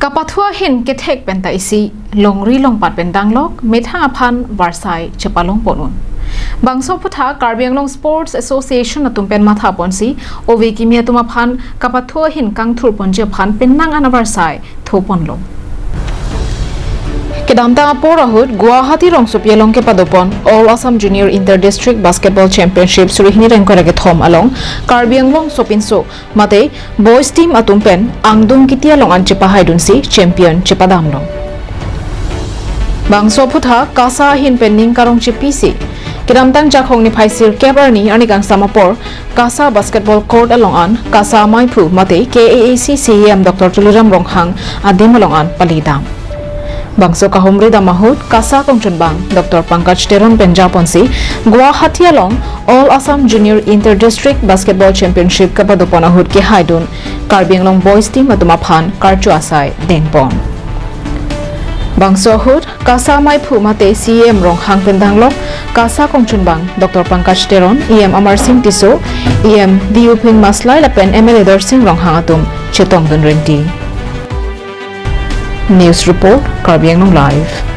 Kapathua hin kethek penta isi longri longpat pendanglok metha phan warsai chepalong ponun bangso phutha Karbi Anglong Sports Association atumpen matha ponsi ovi kimia tuma phan Kapathua hin kangthur ponje phan pennang anawarsai thoponlo Kedamta Porahut Guwahati Rongsopia Longke Padopon All Assam Junior Inter-District Basketball Championship Surihini Rengkorege Thom along Karbi Anglong Sopinso Mate Boys Team Atumpen Angdung Kitia Longan Chepa Haidunsi Champion Chepadamlong Bangso Phutha Kasa Hin Pending Karong Chepisi Kedamtang Jakhong ni Phaisir Kebarni Anigang Samapor Kasa Basketball Court alongan Kasa Maipu Mate KAAC CEM Dr. Tuliram Ronghang Adim alongan Palidam Bangso Kahumri Damahut Kasa Kongchunbang Dr. Pankaj Teron Penjaponsi Guwahati along All Assam Junior Inter-District Basketball Championship Kapadoponahut ke Haidun Karbi Anglong Boys Team Atumaphan Karchu Asai Dengpon Bangso Hut Kasa Maipu Mate CEM Ronghang Pendanglok Kasa Kongchunbang Dr. Pankaj Teron EM Amar Singh Tiso EM Diuping Maslai Lapen MLA Darsing Ronghang Atum Chetong Dunrenti News Report, Karbi Anglong Live.